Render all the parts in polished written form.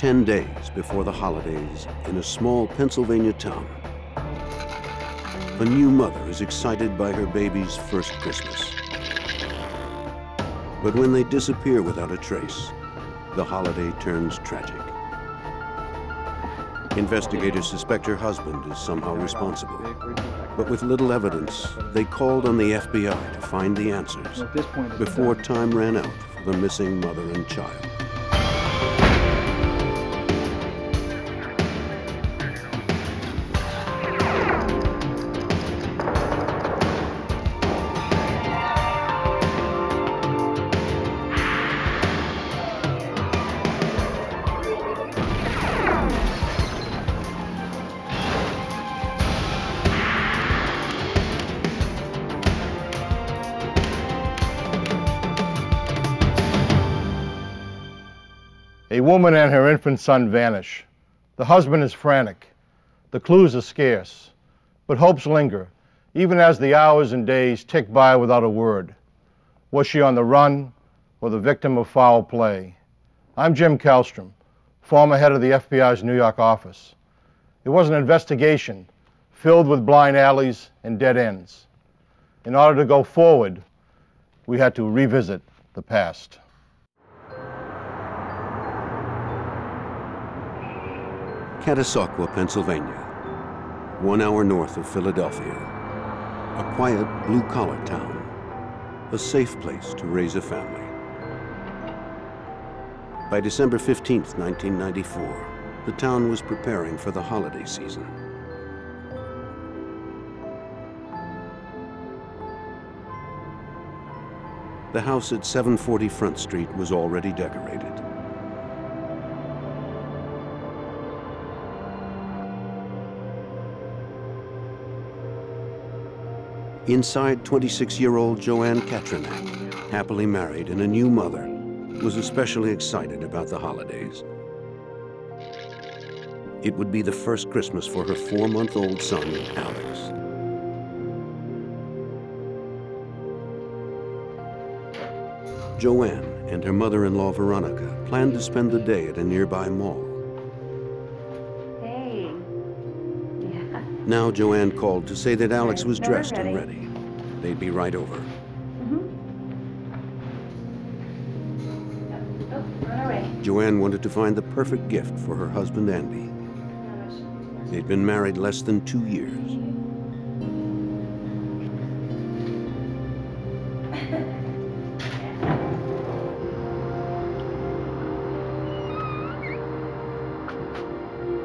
10 days before the holidays in a small Pennsylvania town. A new mother is excited by her baby's first Christmas. But when they disappear without a trace, the holiday turns tragic. Investigators suspect her husband is somehow responsible. But with little evidence, they called on the FBI to find the answers before time ran out for the missing mother and child. A woman and her infant son vanish. The husband is frantic. The clues are scarce, but hopes linger, even as the hours and days tick by without a word. Was she on the run or the victim of foul play? I'm Jim Kallstrom, former head of the FBI's New York office. It was an investigation filled with blind alleys and dead ends. In order to go forward, we had to revisit the past. Catasauqua, Pennsylvania, 1 hour north of Philadelphia. A quiet, blue-collar town, a safe place to raise a family. By December 15th, 1994, the town was preparing for the holiday season. The house at 740 Front Street was already decorated. Inside, 26-year-old Joann Katrinak, happily married and a new mother, was especially excited about the holidays. It would be the first Christmas for her 4-month-old son, Alex. Joann and her mother-in-law, Veronica, planned to spend the day at a nearby mall. Now Joann called to say that Alex was dressed and ready. They'd be right over. Joann wanted to find the perfect gift for her husband, Andy. They'd been married less than 2 years.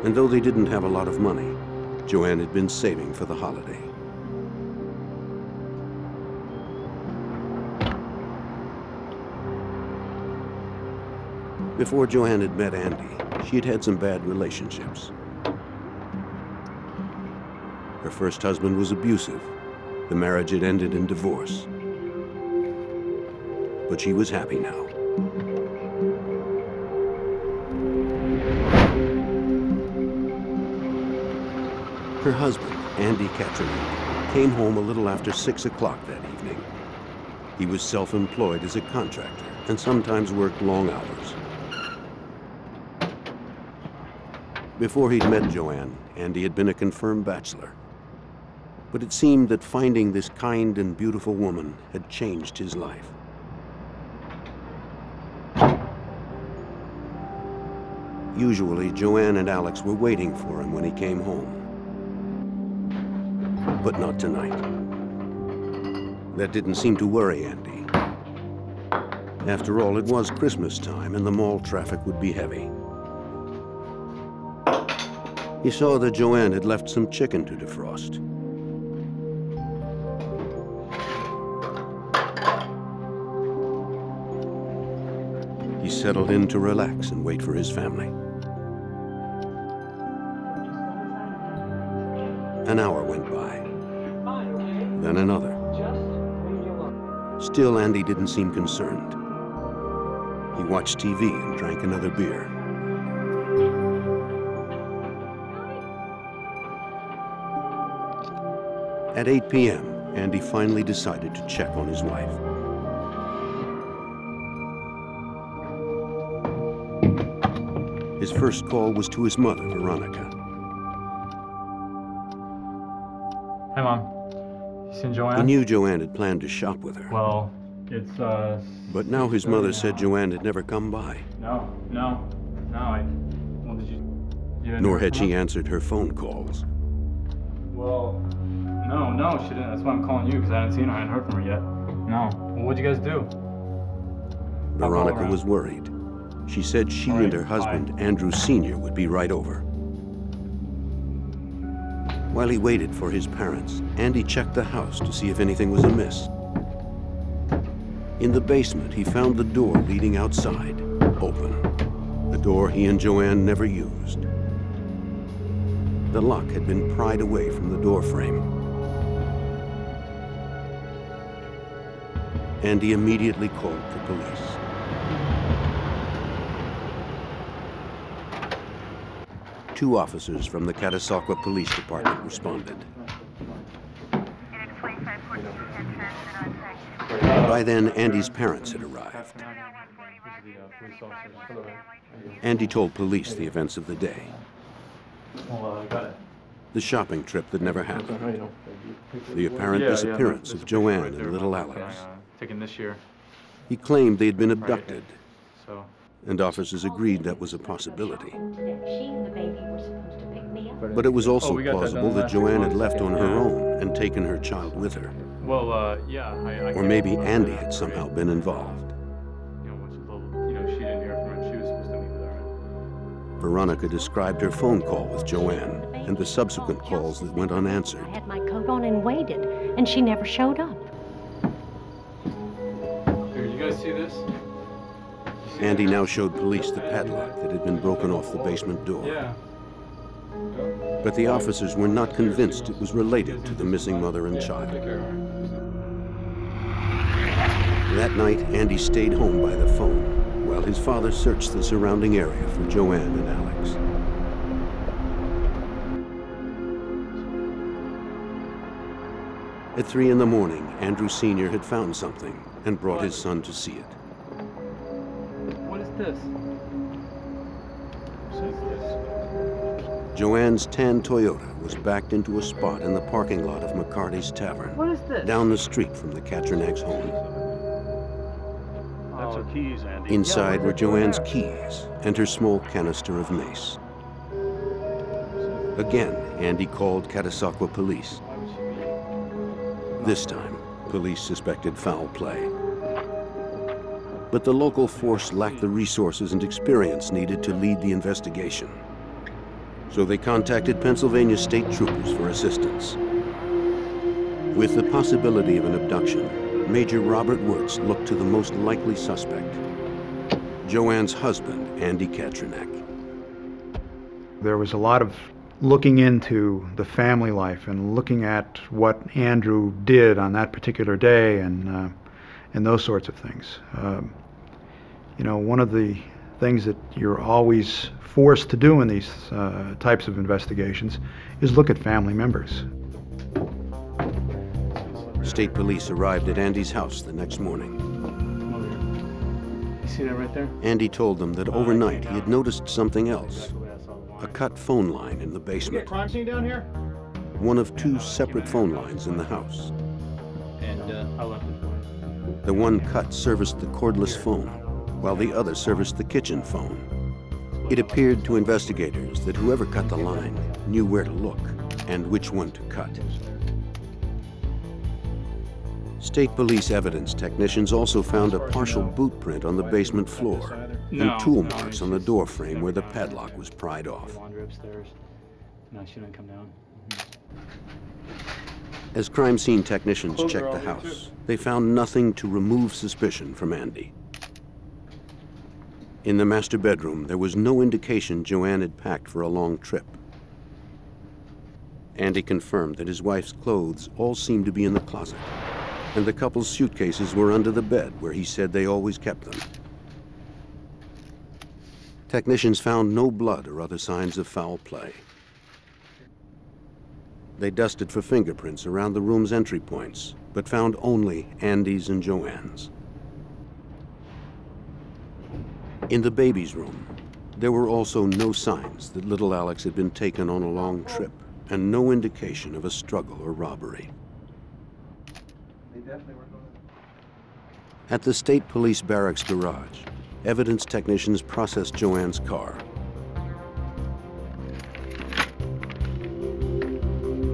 And though they didn't have a lot of money, Joann had been saving for the holiday. Before Joann had met Andy, she had had some bad relationships. Her first husband was abusive. The marriage had ended in divorce. But she was happy now. Her husband, Andy Katrinak, came home a little after 6 o'clock that evening. He was self-employed as a contractor and sometimes worked long hours. Before he'd met Joann, Andy had been a confirmed bachelor. But it seemed that finding this kind and beautiful woman had changed his life. Usually, Joann and Alex were waiting for him when he came home. But not tonight. That didn't seem to worry Andy. After all, it was Christmas time and the mall traffic would be heavy. He saw that Joann had left some chicken to defrost. He settled in to relax and wait for his family. An hour went by, then another. Still, Andy didn't seem concerned. He watched TV and drank another beer. At 8 p.m., Andy finally decided to check on his wife. His first call was to his mother, Veronica. Hi, Mom. You seen Joann? He knew Joann had planned to shop with her. Well, it's, But now his mother said Joann had never come by. No, well, did you Nor had she answered her phone calls. Well, no, she didn't. That's why I'm calling you, because I hadn't seen her. I hadn't heard from her yet. No. Well, what'd you guys do? Veronica was worried. She said she and her husband, Andrew Sr., would be right over. While he waited for his parents, Andy checked the house to see if anything was amiss. In the basement, he found the door leading outside, open. A door he and Joann never used. The lock had been pried away from the door frame. Andy immediately called the police. Two officers from the Catasauqua Police Department responded. By then, Andy's parents had arrived. Andy told police the events of the day. The shopping trip that never happened. The apparent disappearance of Joann and little Alex. Taken this year. He claimed they had been abducted, and officers agreed that was a possibility. But it was also plausible that Joann had left on her own and taken her child with her. Well, yeah. Or maybe Andy had somehow been involved. She didn't hear from her. She was supposed to meet with her. Veronica described her phone call with Joann and the subsequent calls that went unanswered. I had my coat on and waited, and she never showed up. Here, you guys see this? Andy now showed police the padlock that had been broken off the basement door. Yeah. But the officers were not convinced it was related to the missing mother and child. That night, Andy stayed home by the phone while his father searched the surrounding area for Joann and Alex. At 3 in the morning, Andrew Sr. had found something and brought his son to see it. What is this? Joann's tan Toyota was backed into a spot in the parking lot of McCarty's Tavern, What is this? down the street from the Katrinak's home. That's her keys, Andy. Inside were Joann's keys and her small canister of mace. Again, Andy called Catasauqua police. This time, police suspected foul play. But the local force lacked the resources and experience needed to lead the investigation. So they contacted Pennsylvania state troopers for assistance. With the possibility of an abduction, Major Robert Wirtz looked to the most likely suspect, Joann's husband, Andy Katrinak. There was a lot of looking into the family life and looking at what Andrew did on that particular day and those sorts of things. One of the things that you're always forced to do in these types of investigations is look at family members. State police arrived at Andy's house the next morning. You see that right there? Andy told them that overnight he had noticed something else, a cut phone line in the basement. Crime scene down here? One of two separate phone lines in the house. And I left it for you. The one cut serviced the cordless phone, while the other serviced the kitchen phone. It appeared to investigators that whoever cut the line knew where to look and which one to cut. State police evidence technicians also found a partial boot print on the basement floor and tool marks on the door frame where the padlock was pried off. Laundry upstairs. No, she didn't come down. As crime scene technicians checked the house, they found nothing to remove suspicion from Andy. In the master bedroom, there was no indication Joann had packed for a long trip. Andy confirmed that his wife's clothes all seemed to be in the closet, and the couple's suitcases were under the bed where he said they always kept them. Technicians found no blood or other signs of foul play. They dusted for fingerprints around the room's entry points, but found only Andy's and Joann's. In the baby's room, There were also no signs that little Alex had been taken on a long trip, and no indication of a struggle or robbery. At the State Police Barracks garage, evidence technicians processed Joann's car.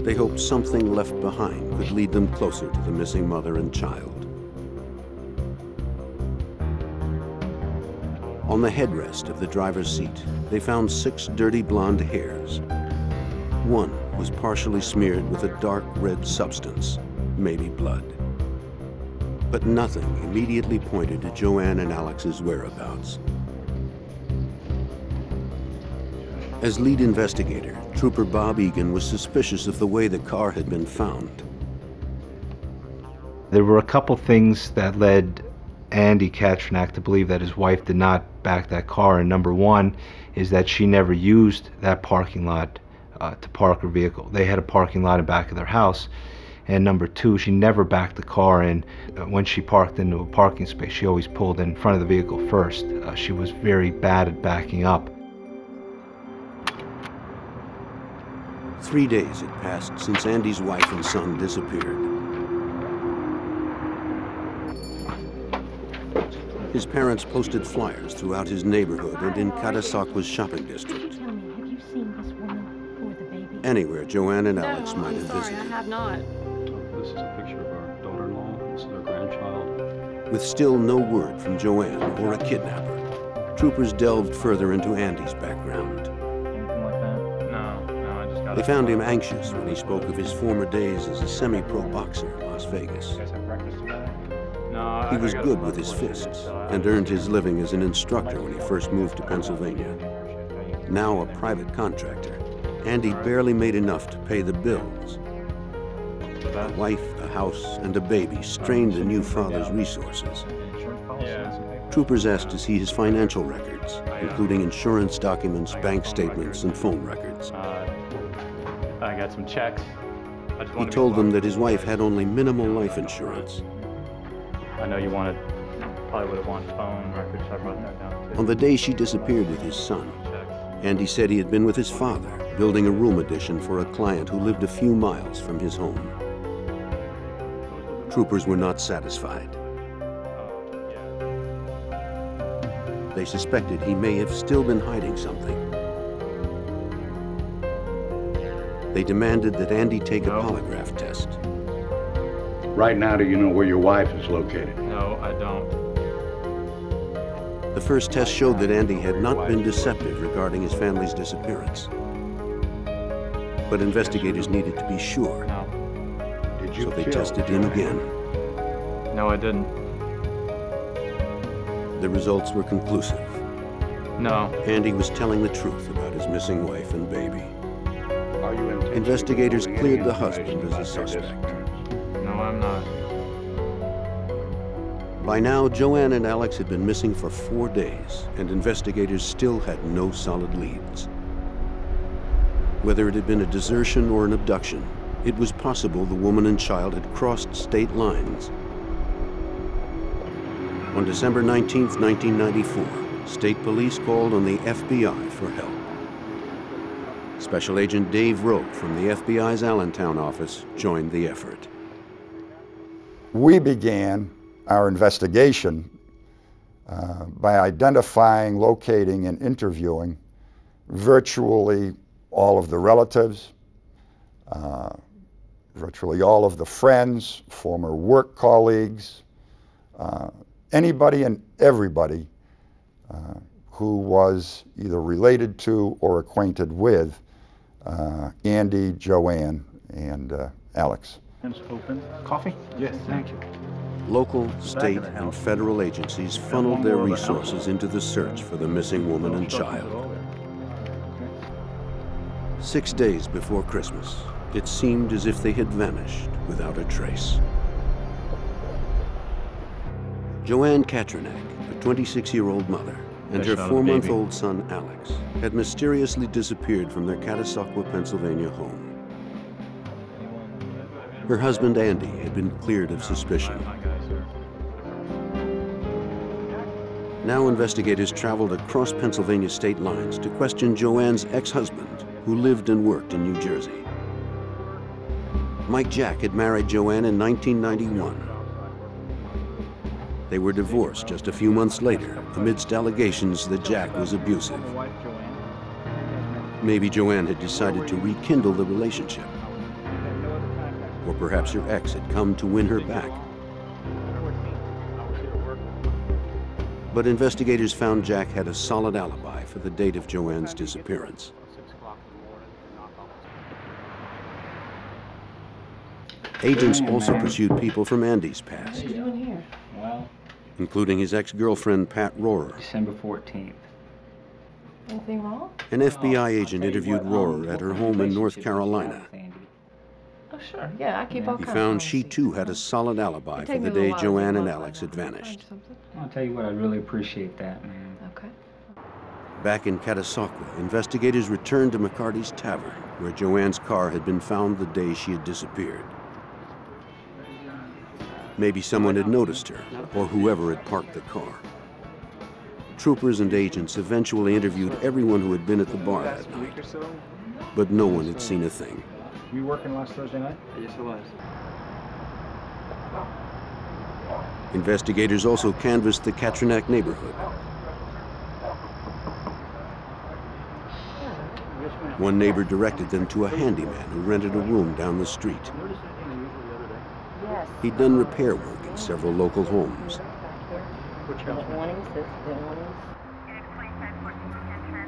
They hoped something left behind could lead them closer to the missing mother and child. On the headrest of the driver's seat, they found 6 dirty blonde hairs. One was partially smeared with a dark red substance, maybe blood. But nothing immediately pointed to Joann and Alex's whereabouts. As lead investigator, Trooper Bob Egan was suspicious of the way the car had been found. There were a couple things that led Andy Katrinak to believe that his wife did not back that car, and number one is that she never used that parking lot to park her vehicle. They had a parking lot in back of their house, and number two, she never backed the car in. When she parked into a parking space, she always pulled in front of the vehicle first. She was very bad at backing up. 3 days had passed since Andy's wife and son disappeared. His parents posted flyers throughout his neighborhood and in Catasauqua's shopping district. Tell me, have you seen this woman or the baby? Anywhere Joann and Alex might have Sorry, visited. I have not. This is a picture of our daughter-in-law. This is our grandchild. With still no word from Joann or a kidnapper, troopers delved further into Andy's background. Anything like that? No, I just got They found him anxious when he spoke of his former days as a semi-pro boxer in Las Vegas. You guys have breakfast together? No, He was good with his fists and earned his living as an instructor when he first moved to Pennsylvania. Now a private contractor, Andy barely made enough to pay the bills. A wife, a house, and a baby strained the new father's resources. Troopers asked to see his financial records, including insurance documents, bank statements, and phone records. I got some checks. He told them that his wife had only minimal life insurance. I know you probably would have wanted phone records, so I brought that down too. On the day she disappeared with his son, Andy said he had been with his father, building a room addition for a client who lived a few miles from his home. Troopers were not satisfied. They suspected he may have still been hiding something. They demanded that Andy take a polygraph test. Right now, do you know where your wife is located? No, I don't. The first test showed that Andy had not been deceptive regarding his family's disappearance. But investigators needed to be sure, No. Did you so they kill tested him again. No, I didn't. The results were conclusive. No. Andy was telling the truth about his missing wife and baby. Are you intentionally Investigators withholding cleared any the husband information as a about their suspect. disappearance? No, I'm not. By now, Joann and Alex had been missing for 4 days, and investigators still had no solid leads. Whether it had been a desertion or an abduction, it was possible the woman and child had crossed state lines. On December 19, 1994, state police called on the FBI for help. Special Agent Dave Rowe from the FBI's Allentown office joined the effort. We began our investigation by identifying, locating, and interviewing virtually all of the relatives, virtually all of the friends, former work colleagues, anybody and everybody who was either related to or acquainted with Andy, Joann, and Alex. Open. Coffee? Yes, thank you. Local, state, and federal agencies funneled their resources into the search for the missing woman and child. 6 days before Christmas, it seemed as if they had vanished without a trace. Joann Katrinak, a 26-year-old mother, and her 4-month-old son, Alex, had mysteriously disappeared from their Catasauqua, Pennsylvania home. Her husband, Andy, had been cleared of suspicion. Now investigators traveled across Pennsylvania state lines to question Joann's ex-husband, who lived and worked in New Jersey. Mike Jack had married Joann in 1991. They were divorced just a few months later, amidst allegations that Jack was abusive. Maybe Joann had decided to rekindle the relationship. Or perhaps her ex had come to win her back. But investigators found Jack had a solid alibi for the date of Joann's disappearance. Agents also pursued people from Andy's past, What are you doing here? Well, including his ex-girlfriend, Pat Rohrer. December 14th. Anything wrong? An FBI agent interviewed Rohrer at her home in North Carolina. Oh, sure. Yeah, I keep all He kinds found of she too had a solid alibi for the day Joann and Alex had vanished. I'll tell you what, I really appreciate that, man. Okay. Back in Catasauqua, investigators returned to McCarty's Tavern, where Joann's car had been found the day she had disappeared. Maybe someone had noticed her, or whoever had parked the car. Troopers and agents eventually interviewed everyone who had been at the bar that night, but no one had seen a thing. Were you working last Thursday night? Yes, it was. Investigators also canvassed the Katrinak neighborhood. One neighbor directed them to a handyman who rented a room down the street. He'd done repair work in several local homes.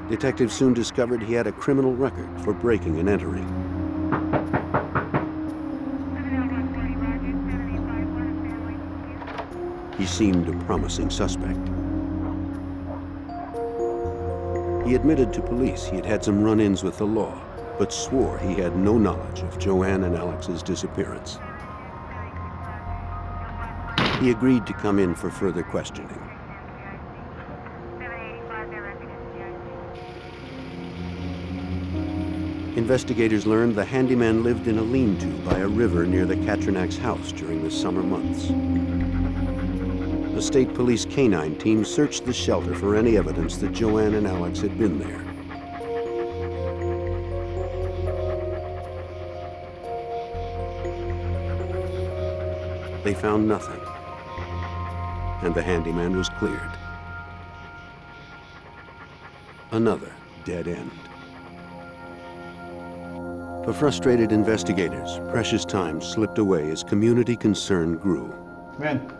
Detectives soon discovered he had a criminal record for breaking and entering. He seemed a promising suspect. He admitted to police he had had some run-ins with the law, but swore he had no knowledge of Joann and Alex's disappearance. He agreed to come in for further questioning. Investigators learned the handyman lived in a lean-to by a river near the Katrinak's house during the summer months. The state police canine team searched the shelter for any evidence that Joann and Alex had been there. They found nothing, and the handyman was cleared. Another dead end. For frustrated investigators, precious time slipped away as community concern grew. Man.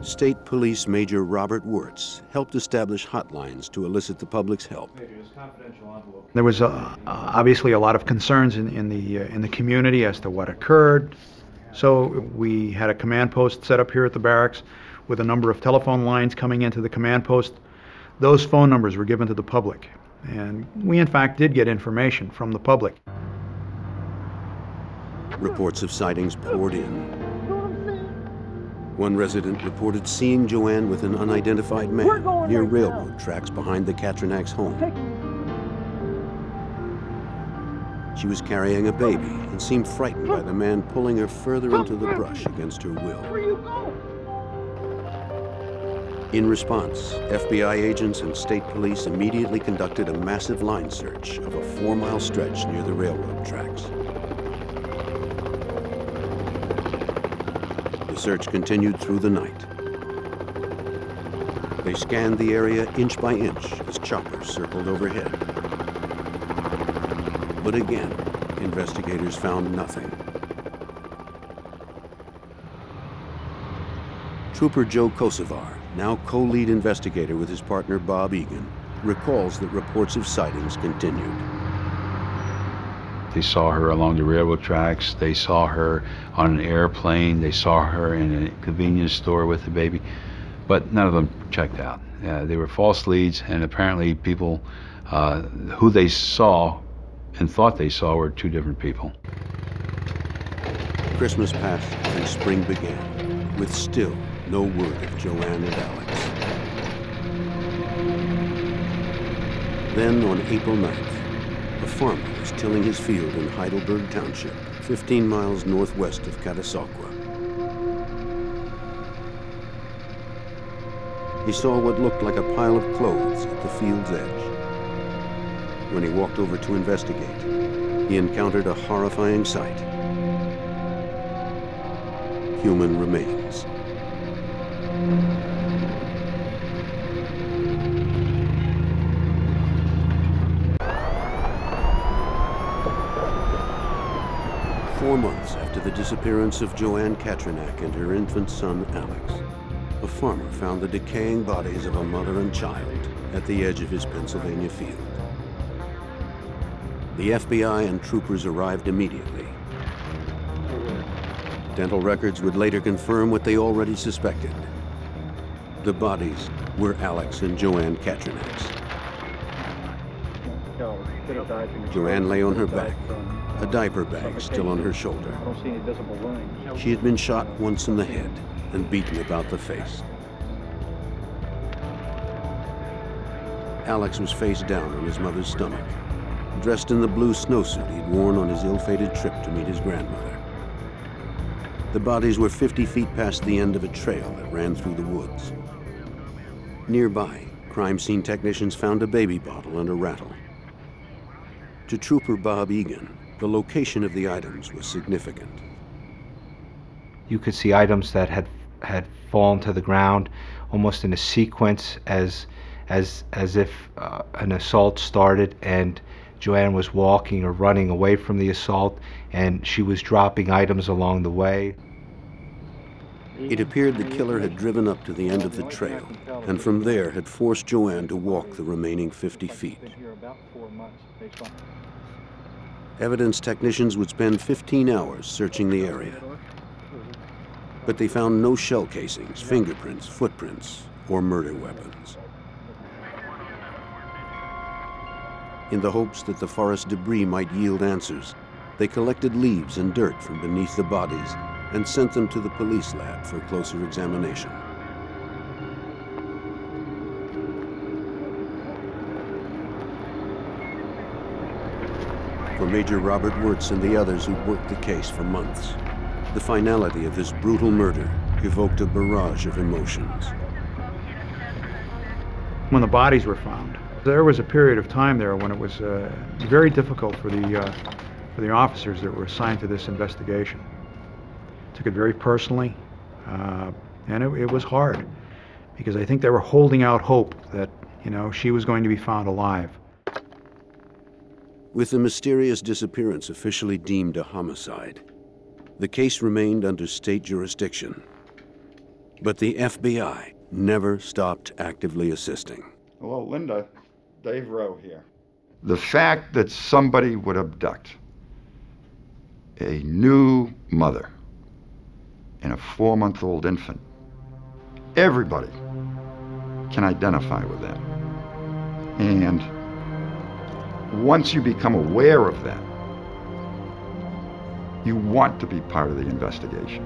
State Police Major Robert Wirtz helped establish hotlines to elicit the public's help. There was obviously a lot of concerns in the community as to what occurred. So we had a command post set up here at the barracks with a number of telephone lines coming into the command post. Those phone numbers were given to the public, and we in fact did get information from the public. Reports of sightings poured in. One resident reported seeing Joann with an unidentified man near railroad tracks behind the Katrinak's home. She was carrying a baby and seemed frightened by the man pulling her further into the brush against her will. In response, FBI agents and state police immediately conducted a massive line search of a 4-mile stretch near the railroad tracks. The search continued through the night. They scanned the area inch by inch as choppers circled overhead. But again, investigators found nothing. Trooper Joe Kosovar, now co-lead investigator with his partner Bob Egan, recalls that reports of sightings continued. They saw her along the railroad tracks, they saw her on an airplane, they saw her in a convenience store with the baby, but none of them checked out. They were false leads, and apparently people who they saw and thought they saw were two different people. Christmas passed and spring began, with still no word of Joann and Alex. Then on April 9th, a farmer was tilling his field in Heidelberg Township, 15 miles northwest of Catasauqua. He saw what looked like a pile of clothes at the field's edge. When he walked over to investigate, he encountered a horrifying sight. Human remains. Four months after the disappearance of Joann Katrinak and her infant son, Alex, a farmer found the decaying bodies of a mother and child at the edge of his Pennsylvania field. The FBI and troopers arrived immediately. Dental records would later confirm what they already suspected. The bodies were Alex and Joann Katrinak's. Joann lay on her back, a diaper bag still on her shoulder. She had been shot once in the head and beaten about the face. Alex was face down on his mother's stomach, dressed in the blue snowsuit he'd worn on his ill-fated trip to meet his grandmother. The bodies were 50 feet past the end of a trail that ran through the woods. Nearby, crime scene technicians found a baby bottle and a rattle. To Trooper Bob Egan, the location of the items was significant. You could see items that had fallen to the ground almost in a sequence as if an assault started and Joann was walking or running away from the assault, and she was dropping items along the way. It appeared the killer had driven up to the end of the trail, and from there had forced Joann to walk the remaining 50 feet. Evidence technicians would spend 15 hours searching the area, but they found no shell casings, fingerprints, footprints, or murder weapons. In the hopes that the forest debris might yield answers, they collected leaves and dirt from beneath the bodies and sent them to the police lab for closer examination. For Major Robert Wirtz and the others who'd worked the case for months, the finality of this brutal murder evoked a barrage of emotions. When the bodies were found, there was a period of time there when it was very difficult for the officers that were assigned to this investigation. Took it very personally, and it was hard because I think they were holding out hope that, you know, she was going to be found alive. With the mysterious disappearance officially deemed a homicide, the case remained under state jurisdiction. But the FBI never stopped actively assisting. Hello, Linda. Dave Rowe here. The fact that somebody would abduct a new mother and a 4-month-old infant, everybody can identify with that. And once you become aware of that, you want to be part of the investigation.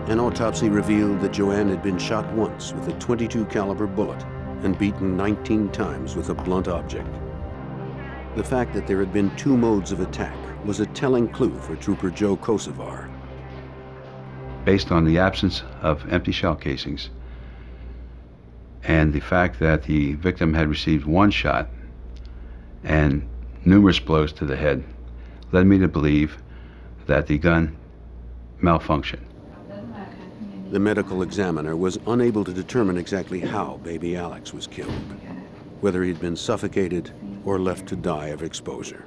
An autopsy revealed that Joann had been shot once with a .22 caliber bullet and beaten 19 times with a blunt object. The fact that there had been 2 modes of attack was a telling clue for Trooper Joe Kosovar. Based on the absence of empty shell casings and the fact that the victim had received 1 shot and numerous blows to the head, led me to believe that the gun malfunctioned. The medical examiner was unable to determine exactly how baby Alex was killed, whether he'd been suffocated or left to die of exposure.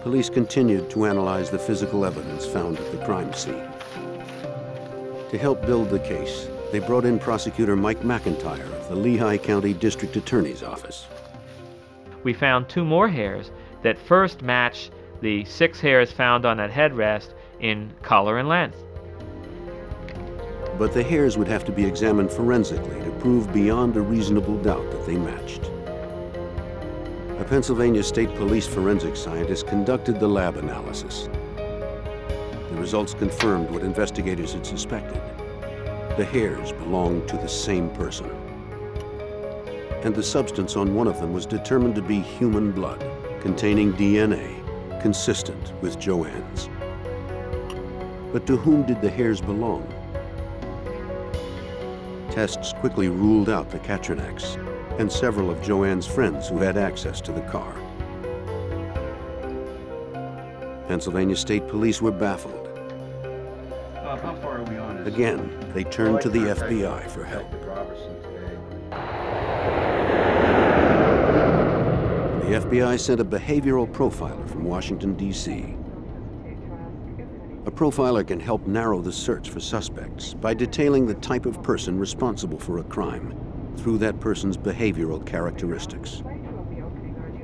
Police continued to analyze the physical evidence found at the crime scene. To help build the case, they brought in prosecutor Mike McIntyre of the Lehigh County District Attorney's Office. We found 2 more hairs that first match the 6 hairs found on that headrest in color and length. But the hairs would have to be examined forensically to prove beyond a reasonable doubt that they matched. A Pennsylvania State Police forensic scientist conducted the lab analysis. The results confirmed what investigators had suspected. The hairs belonged to the same person. And the substance on one of them was determined to be human blood, containing DNA consistent with Joann's. But to whom did the hairs belong? Tests quickly ruled out the Katrinaks and several of Joann's friends who had access to the car. Pennsylvania State Police were baffled. How far are we on this? Again, they turned to the FBI for help. The FBI sent a behavioral profiler from Washington, D.C. A profiler can help narrow the search for suspects by detailing the type of person responsible for a crime through that person's behavioral characteristics.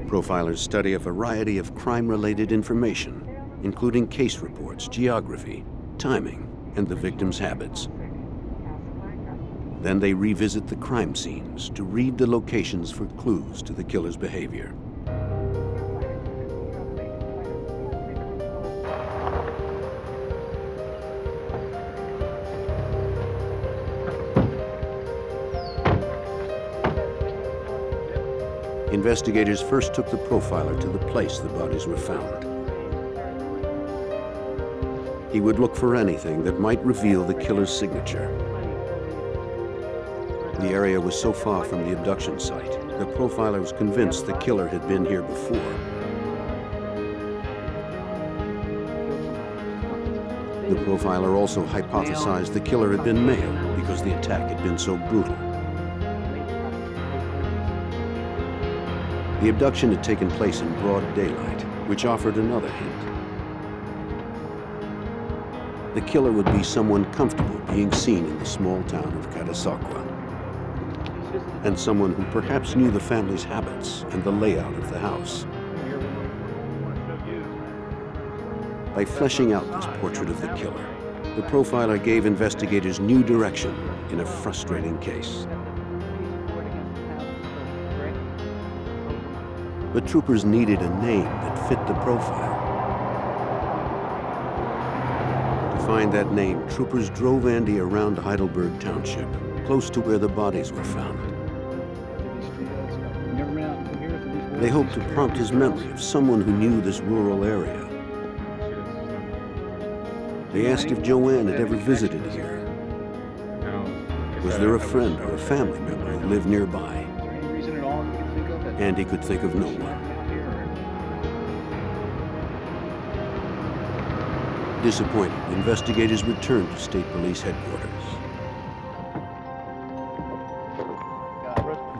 Profilers study a variety of crime-related information, including case reports, geography, timing, and the victim's habits. Then they revisit the crime scenes to read the locations for clues to the killer's behavior. Investigators first took the profiler to the place the bodies were found. He would look for anything that might reveal the killer's signature. The area was so far from the abduction site, the profiler was convinced the killer had been here before. The profiler also hypothesized the killer had been male because the attack had been so brutal. The abduction had taken place in broad daylight, which offered another hint. The killer would be someone comfortable being seen in the small town of Catasauqua, and someone who perhaps knew the family's habits and the layout of the house. By fleshing out this portrait of the killer, the profiler gave investigators new direction in a frustrating case. But troopers needed a name that fit the profile. To find that name, troopers drove Andy around Heidelberg Township, close to where the bodies were found. They hoped to prompt his memory of someone who knew this rural area. They asked if Joann had ever visited here. Was there a friend or a family member who lived nearby? Andy could think of no one. Disappointed, investigators returned to State Police headquarters.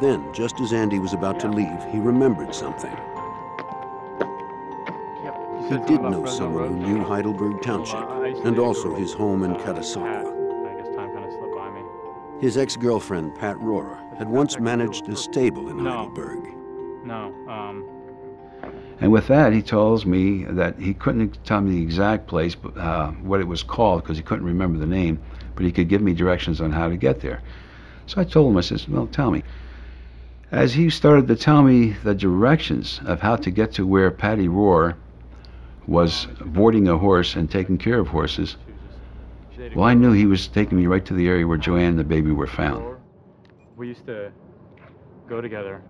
Then, just as Andy was about to leave, he remembered something. He did know someone who knew Heidelberg Township, and also his home in Catasauqua. His ex-girlfriend, Pat Rohrer, had once managed a stable in Heidelberg. And with that, he tells me that he couldn't tell me the exact place, what it was called, because he couldn't remember the name, but he could give me directions on how to get there. So I told him, I said, well, tell me. As he started to tell me the directions of how to get to where Patty Rohrer was boarding a horse and taking care of horses, well, I knew he was taking me right to the area where Joann and the baby were found. We used to go together.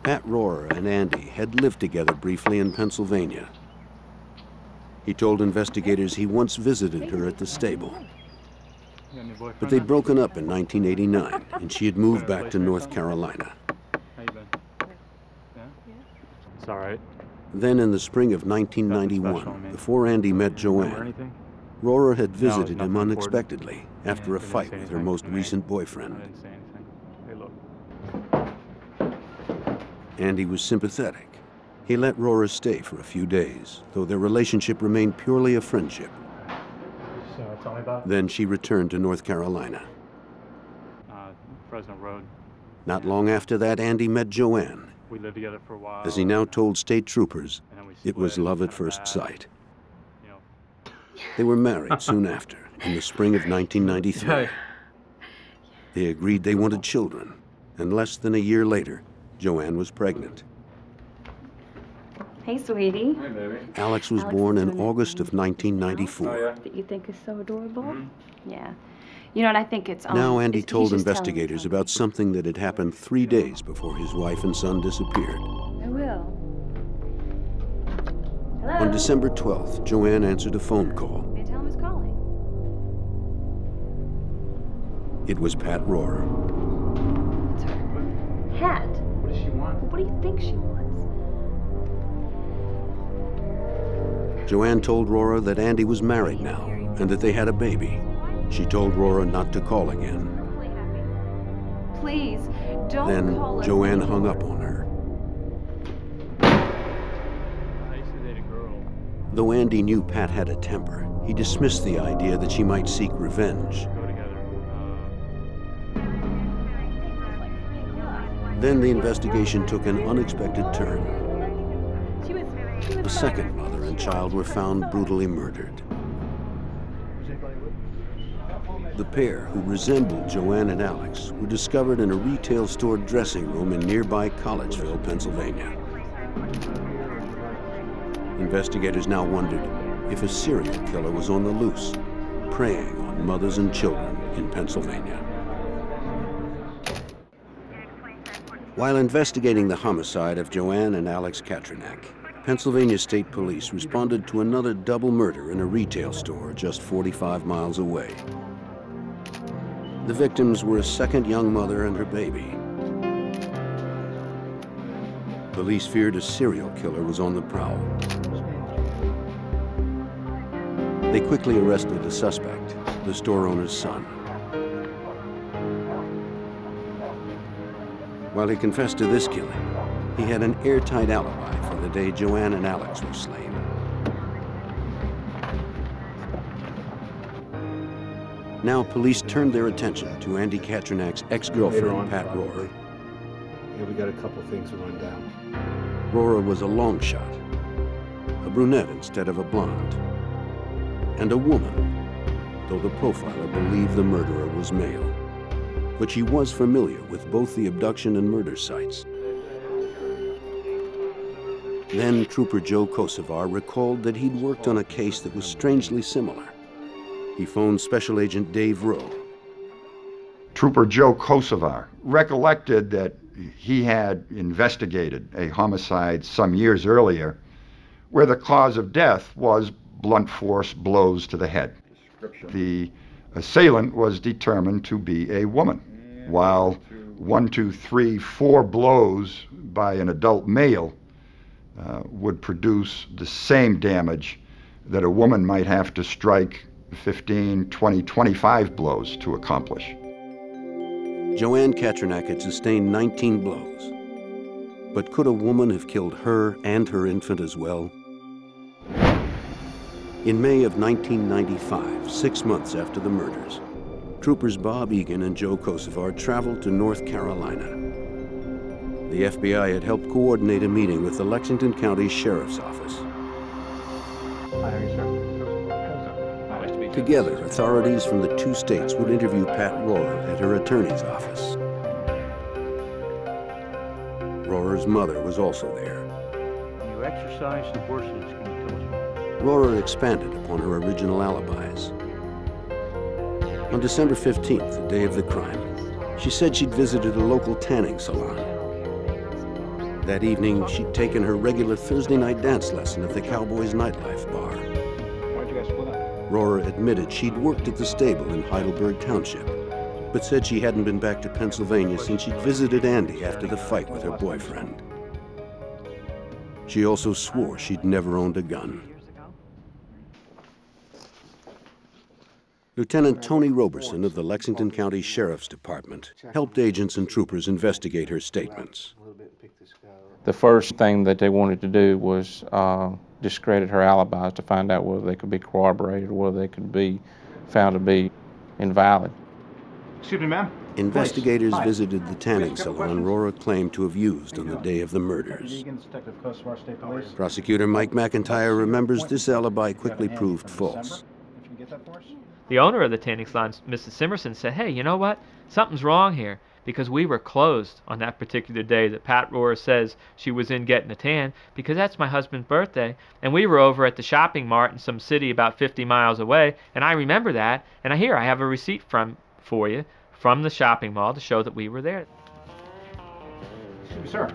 Pat Rohrer and Andy had lived together briefly in Pennsylvania. He told investigators he once visited her at the stable. But they'd broken up in 1989, and she had moved back to North Carolina. How you been? Yeah? It's all right. Then in the spring of 1991, before Andy met Joann, Rohrer had visited him unexpectedly after a fight with her most recent boyfriend. I didn't say anything. Hey, look. Andy was sympathetic. He let Rohrer stay for a few days, though their relationship remained purely a friendship. So tell me about. Then she returned to North Carolina. Fresno Road. Not long after that, Andy met Joann. We lived together for a while. As he now told state troopers, it was love at first sight. You know. They were married soon after, in the spring of 1993. They agreed they wanted children, and less than a year later, Joann was pregnant. Hey, sweetie. Hey, baby. Alex was born in August of 1994. That you think is so adorable? Mm-hmm. Yeah. You know what, I think it's... Now Andy told investigators about something that had happened 3 days before his wife and son disappeared. I will. Hello? On December 12th, Joann answered a phone call. May I tell him his It was Pat Rohrer. It's her. Pat. What does she want? What do you think she wants? Joann told Rohrer that Andy was married now and that they had a baby. She told Rohrer not to call again. Please, don't Then call us. Joann hung up on her. I used to date a girl. Though Andy knew Pat had a temper, he dismissed the idea that she might seek revenge. Go together. Then the investigation took an unexpected turn. The second mother and child were found brutally murdered. The pair, who resembled Joann and Alex, were discovered in a retail store dressing room in nearby Collegeville, Pennsylvania. Investigators now wondered if a serial killer was on the loose, preying on mothers and children in Pennsylvania. While investigating the homicide of Joann and Alex Katrinak, Pennsylvania State Police responded to another double murder in a retail store just 45 miles away. The victims were a second young mother and her baby. Police feared a serial killer was on the prowl. They quickly arrested the suspect, the store owner's son. While he confessed to this killing, he had an airtight alibi for the day Joann and Alex were slain. Now police turned their attention to Andy Katrinak's ex-girlfriend, Pat Rohrer. Yeah, we got a couple things to run down. Rohrer was a long shot, a brunette instead of a blonde, and a woman, though the profiler believed the murderer was male. But she was familiar with both the abduction and murder sites. Then Trooper Joe Kosovar recalled that he'd worked on a case that was strangely similar. He phoned Special Agent Dave Rowe. Trooper Joe Kosovar recollected that he had investigated a homicide some years earlier where the cause of death was blunt force blows to the head. The assailant was determined to be a woman, while 1, 2, 3, 4 blows by an adult male would produce the same damage that a woman might have to strike 15, 20, 25 blows to accomplish. Joann Katrinak had sustained 19 blows. But could a woman have killed her and her infant as well? In May of 1995, 6 months after the murders, troopers Bob Egan and Joe Kosovar traveled to North Carolina. The FBI had helped coordinate a meeting with the Lexington County Sheriff's Office. Together, authorities from the 2 states would interview Pat Rohrer at her attorney's office. Rohrer's mother was also there. You exercise the horses, can you tell us? Rohrer expanded upon her original alibis. On December 15th, the day of the crime, she said she'd visited a local tanning salon. That evening, she'd taken her regular Thursday night dance lesson at the Cowboys Nightlife bar. Why'd you guys split up? Rohrer admitted she'd worked at the stable in Heidelberg Township, but said she hadn't been back to Pennsylvania since she'd visited Andy after the fight with her boyfriend. She also swore she'd never owned a gun. Lieutenant Tony Roberson of the Lexington County Sheriff's Department helped agents and troopers investigate her statements. The first thing that they wanted to do was discredit her alibis to find out whether they could be corroborated or whether they could be found to be invalid. Excuse me, ma'am. Investigators visited the tanning salon Rohrer claimed to have used on the day of the murders. Prosecutor Mike McIntyre remembers this alibi quickly proved false. The owner of the tanning salon, Mrs. Simerson, said, hey, you know what? Something's wrong here, because we were closed on that particular day that Pat Rohrer says she was in getting a tan, because that's my husband's birthday, and we were over at the shopping mart in some city about 50 miles away, and I remember that, and I have a receipt for you from the shopping mall to show that we were there. Excuse me, sir.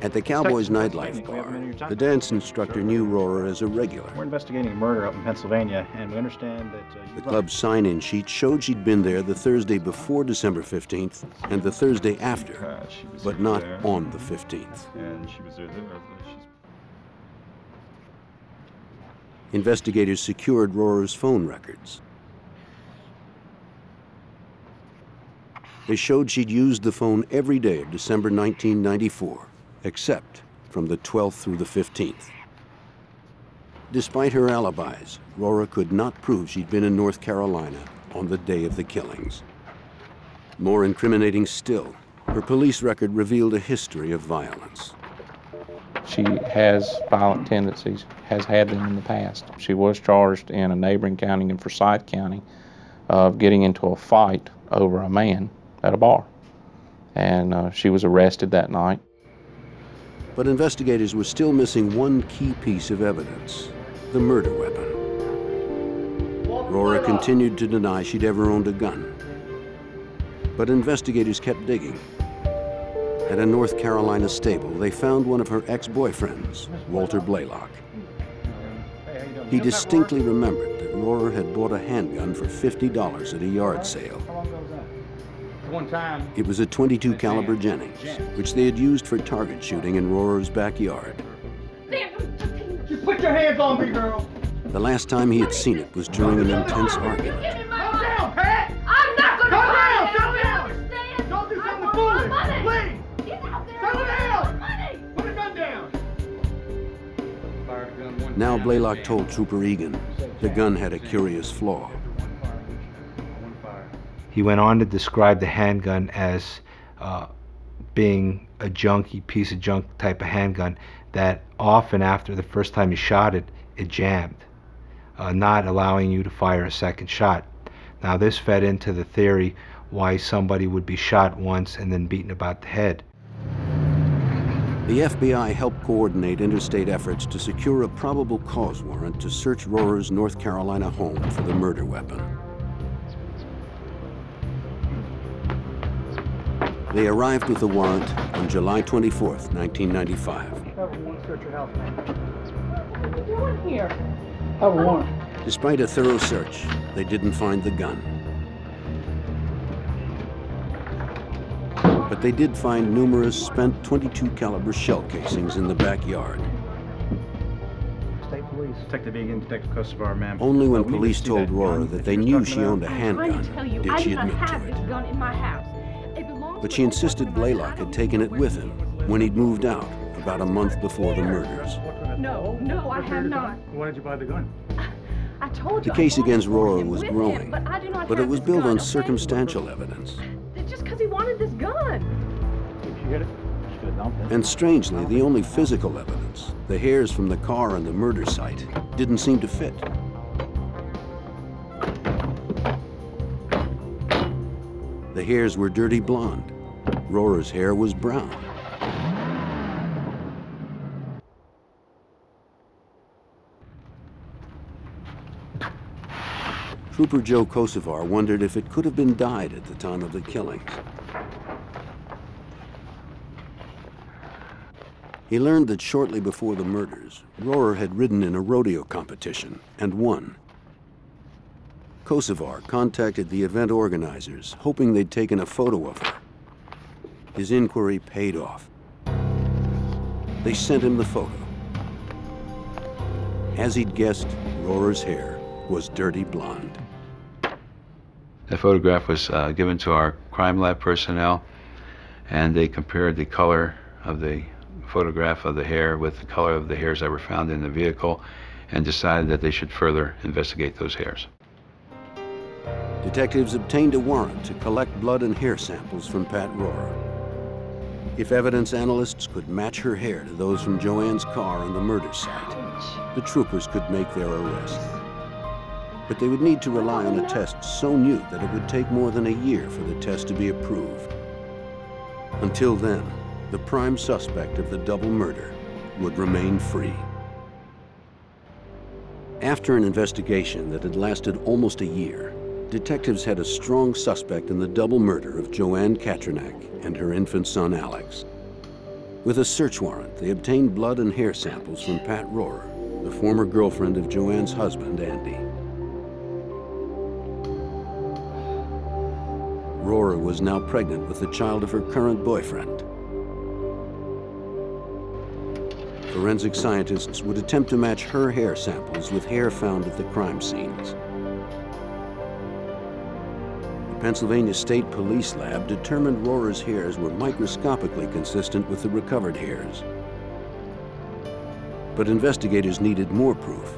At the Cowboys nightlife bar, the dance instructor knew Rohrer as a regular. We're investigating a murder up in Pennsylvania, and we understand that... The club's sign-in sheet showed she'd been there the Thursday before December 15th and the Thursday after, but not on the 15th. And she was there. Investigators secured Rohrer's phone records. They showed she'd used the phone every day of December 1994, except from the 12th through the 15th. Despite her alibis, Rohrer could not prove she'd been in North Carolina on the day of the killings. More incriminating still, her police record revealed a history of violence. She has violent tendencies, has had them in the past. She was charged in a neighboring county, in Forsyth County, of getting into a fight over a man at a bar. And she was arrested that night. But investigators were still missing one key piece of evidence, the murder weapon. Rohrer continued to deny she'd ever owned a gun. But investigators kept digging. At a North Carolina stable, they found one of her ex-boyfriends, Walter Blaylock. He distinctly remembered that Rohrer had bought a handgun for $50 at a yard sale. It was a .22 caliber Jennings, which they had used for target shooting in Rohrer's backyard. You put your hands on me, girl! The last time he had seen it was during an intense argument. Calm down, Pat! I'm not gonna calm down! Settle down! Don't do something foolish! Please! Settle down! Put a gun down! Now Blaylock told Trooper Egan the gun had a curious flaw. He went on to describe the handgun as being a junky piece of junk type of handgun that often after the first time you shot it, it jammed, not allowing you to fire a second shot. Now this fed into the theory why somebody would be shot once and then beaten about the head. The FBI helped coordinate interstate efforts to secure a probable cause warrant to search Rohrer's North Carolina home for the murder weapon. They arrived with the warrant on July 24th, 1995. Search your house, man. What are you doing here? Have a warrant. Despite a thorough search, they didn't find the gun. But they did find numerous spent .22 caliber shell casings in the backyard. State Police. Detective Egan, Detective Kosovar, ma'am. Only when police told Rohrer that they knew she owned a handgun did she admit to it. Gun in my house. But she insisted Blaylock had taken it with him when he'd moved out about a month before the murders. No, I have not. Why did you buy the gun? I told you. The case against Rohrer was growing, him, but it was built on circumstantial evidence. Just because he wanted this gun. Did you get it? She could have dumped it. And strangely, the only physical evidence, the hairs from the car and the murder site, didn't seem to fit. The hairs were dirty blonde. Rohrer's hair was brown. Trooper Joe Kosovar wondered if it could have been dyed at the time of the killings. He learned that shortly before the murders, Rohrer had ridden in a rodeo competition and won. Kosovar contacted the event organizers, hoping they'd taken a photo of her. His inquiry paid off. They sent him the photo. As he'd guessed, Rohrer's hair was dirty blonde. The photograph was given to our crime lab personnel, and they compared the color of the photograph of the hair with the color of the hairs that were found in the vehicle, and decided that they should further investigate those hairs. Detectives obtained a warrant to collect blood and hair samples from Pat Rohrer. If evidence analysts could match her hair to those from Joann's car on the murder site, the troopers could make their arrest. But they would need to rely on a test so new that it would take more than a year for the test to be approved. Until then, the prime suspect of the double murder would remain free. After an investigation that had lasted almost a year, detectives had a strong suspect in the double murder of Joann Katrinak and her infant son Alex. With a search warrant, they obtained blood and hair samples from Pat Rohrer, the former girlfriend of Joann's husband, Andy. Rohrer was now pregnant with the child of her current boyfriend. Forensic scientists would attempt to match her hair samples with hair found at the crime scenes. The Pennsylvania State Police Lab determined Rohrer's hairs were microscopically consistent with the recovered hairs. But investigators needed more proof,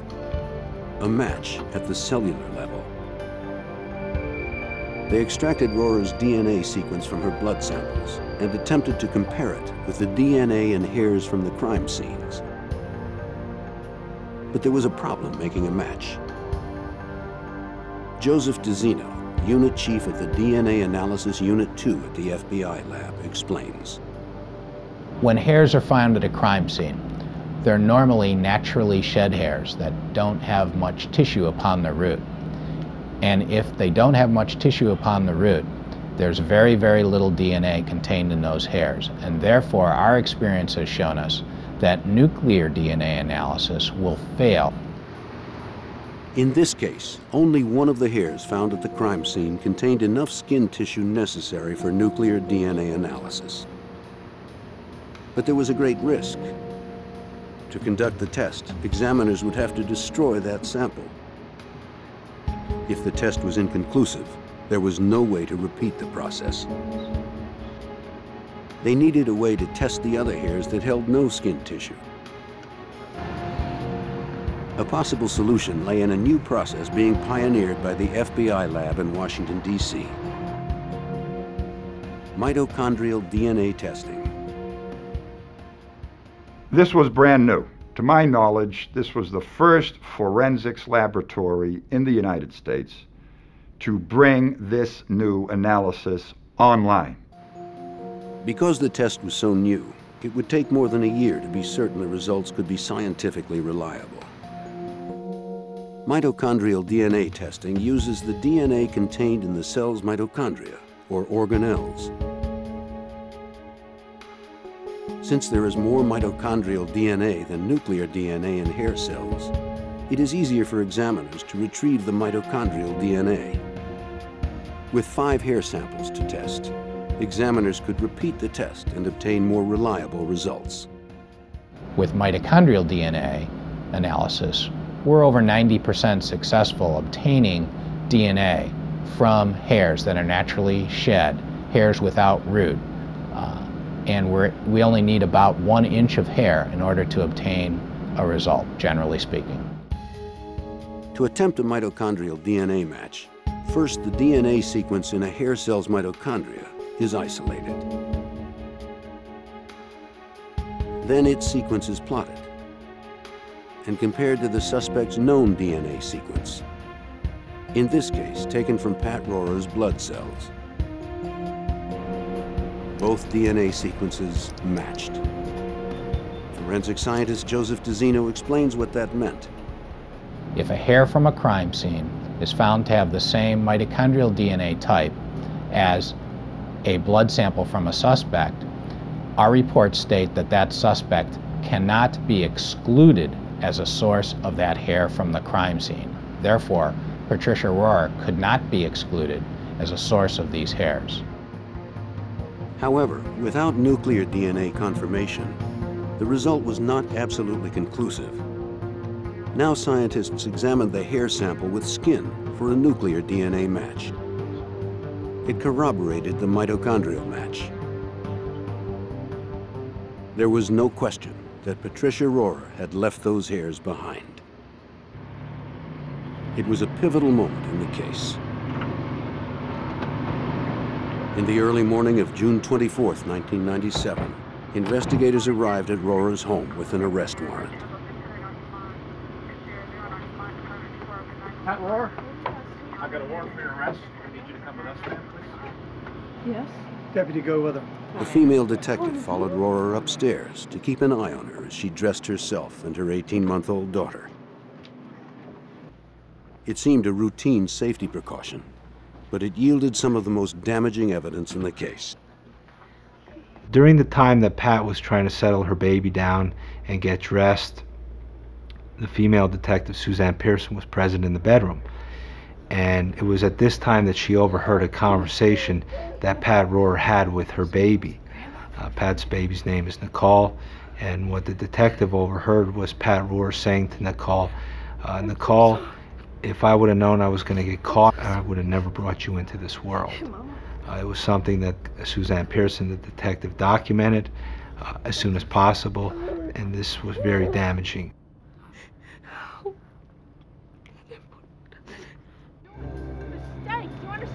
a match at the cellular level. They extracted Rohrer's DNA sequence from her blood samples and attempted to compare it with the DNA and hairs from the crime scenes. But there was a problem making a match. Joseph DeZino, Unit Chief at the DNA Analysis Unit 2 at the FBI lab, explains. When hairs are found at a crime scene, they're normally naturally shed hairs that don't have much tissue upon the root. And if they don't have much tissue upon the root, there's very, very little DNA contained in those hairs. And therefore, our experience has shown us that nuclear DNA analysis will fail. In this case, only one of the hairs found at the crime scene contained enough skin tissue necessary for nuclear DNA analysis. But there was a great risk. To conduct the test, examiners would have to destroy that sample. If the test was inconclusive, there was no way to repeat the process. They needed a way to test the other hairs that held no skin tissue. A possible solution lay in a new process being pioneered by the FBI lab in Washington, D.C. Mitochondrial DNA testing. This was brand new. To my knowledge, this was the first forensics laboratory in the United States to bring this new analysis online. Because the test was so new, it would take more than a year to be certain the results could be scientifically reliable. Mitochondrial DNA testing uses the DNA contained in the cell's mitochondria, or organelles. Since there is more mitochondrial DNA than nuclear DNA in hair cells, it is easier for examiners to retrieve the mitochondrial DNA. With 5 hair samples to test, examiners could repeat the test and obtain more reliable results. With mitochondrial DNA analysis, we're over 90% successful obtaining DNA from hairs that are naturally shed, hairs without root. And we only need about 1 inch of hair in order to obtain a result, generally speaking. To attempt a mitochondrial DNA match, first the DNA sequence in a hair cell's mitochondria is isolated. Then its sequence is plotted and compared to the suspect's known DNA sequence, in this case taken from Pat Rohrer's blood cells. Both DNA sequences matched. Forensic scientist Joseph DeZino explains what that meant. If a hair from a crime scene is found to have the same mitochondrial DNA type as a blood sample from a suspect, our reports state that that suspect cannot be excluded as a source of that hair from the crime scene. Therefore, Patricia Rohrer could not be excluded as a source of these hairs. However, without nuclear DNA confirmation, the result was not absolutely conclusive. Now scientists examined the hair sample with skin for a nuclear DNA match. It corroborated the mitochondrial match. There was no question that Patricia Rohrer had left those hairs behind. It was a pivotal moment in the case. In the early morning of June 24th, 1997, investigators arrived at Rohrer's home with an arrest warrant. Pat Rohrer, I've got a warrant for your arrest. I need you to come with us, ma'am, please. Yes? Deputy, go with her. The female detective followed Rohrer upstairs to keep an eye on her as she dressed herself and her 18-month-old daughter. It seemed a routine safety precaution, but it yielded some of the most damaging evidence in the case. During the time that Pat was trying to settle her baby down and get dressed, the female detective, Suzanne Pearson, was present in the bedroom. And it was at this time that she overheard a conversation that Pat Rohrer had with her baby. Pat's baby's name is Nicole, and what the detective overheard was Pat Rohrer saying to Nicole, Nicole, if I would have known I was going to get caught, I would have never brought you into this world. It was something that Suzanne Pearson, the detective, documented as soon as possible, and this was very damaging.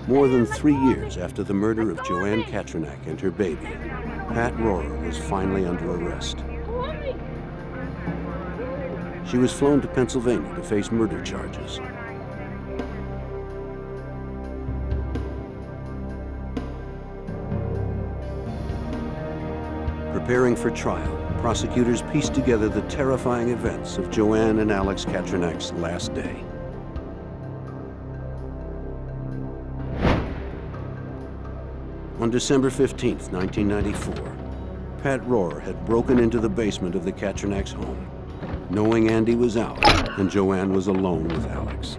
More than 3 years after the murder of Joann Katrinak and her baby, Pat Rohrer was finally under arrest. She was flown to Pennsylvania to face murder charges. Preparing for trial, prosecutors pieced together the terrifying events of Joann and Alex Katrinak's last day. On December 15, 1994, Pat Rohrer had broken into the basement of the Katrinak's home, knowing Andy was out and Joann was alone with Alex.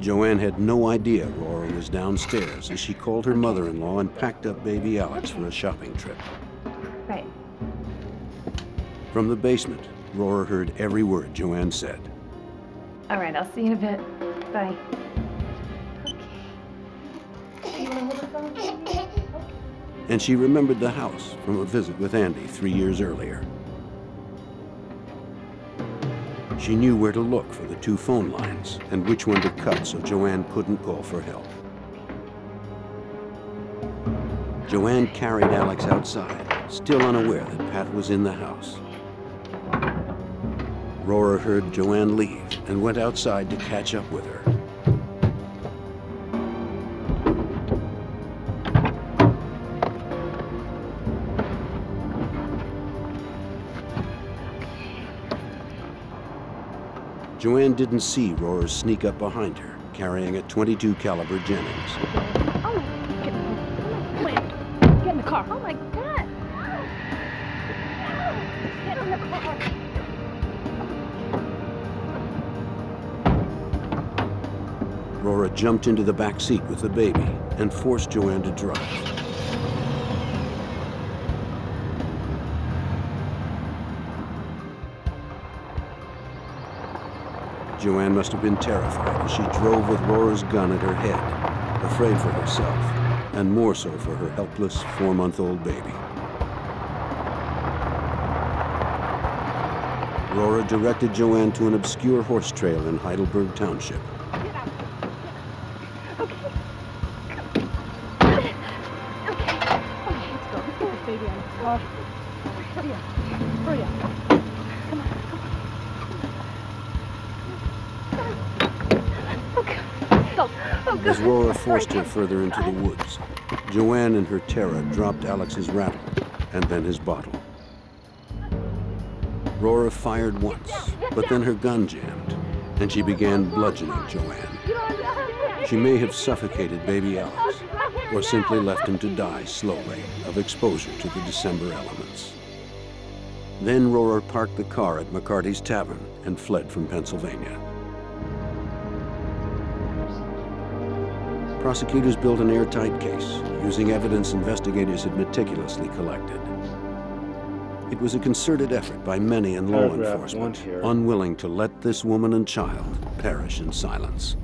Joann had no idea Rohrer was downstairs as she called her mother-in-law and packed up baby Alex for a shopping trip. Right. From the basement, Rohrer heard every word Joann said. All right, I'll see you in a bit. Bye. And she remembered the house from a visit with Andy 3 years earlier. She knew where to look for the 2 phone lines and which one to cut so Joann couldn't call for help. Joann carried Alex outside, still unaware that Pat was in the house. Rohrer heard Joann leave and went outside to catch up with her. Joann didn't see Rohrer sneak up behind her, carrying a .22 caliber Jennings. Oh, get in the car. Oh my God. Get in the car. Rohrer jumped into the back seat with the baby and forced Joann to drive. Joann must have been terrified as she drove with Rohrer's gun at her head, afraid for herself, and more so for her helpless 4-month-old baby. Rohrer directed Joann to an obscure horse trail in Heidelberg Township. As Rohrer forced her further into the woods, Joann in her terror dropped Alex's rattle and then his bottle. Rohrer fired once, but then her gun jammed, and she began bludgeoning Joann. She may have suffocated baby Alex, or simply left him to die slowly of exposure to the December elements. Then Rohrer parked the car at McCarty's Tavern and fled from Pennsylvania. Prosecutors built an airtight case, using evidence investigators had meticulously collected. It was a concerted effort by many in law enforcement, unwilling to let this woman and child perish in silence.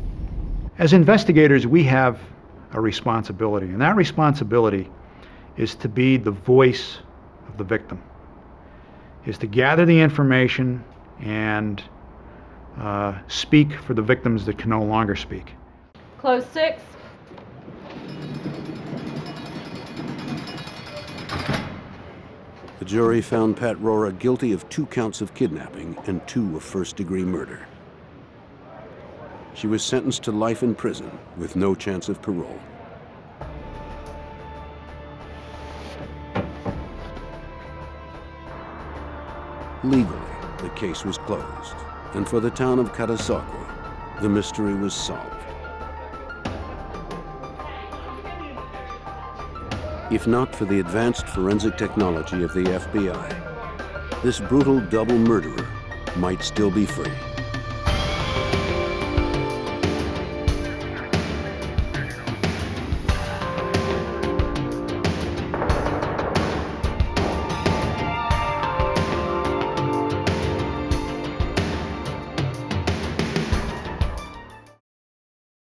As investigators, we have a responsibility, and that responsibility is to be the voice of the victim, is to gather the information and speak for the victims that can no longer speak. Close 6. The jury found Pat Rohrer guilty of 2 counts of kidnapping and 2 of first-degree murder. She was sentenced to life in prison with no chance of parole. Legally, the case was closed, and for the town of Catasauqua, the mystery was solved. If not for the advanced forensic technology of the FBI, this brutal double murderer might still be free.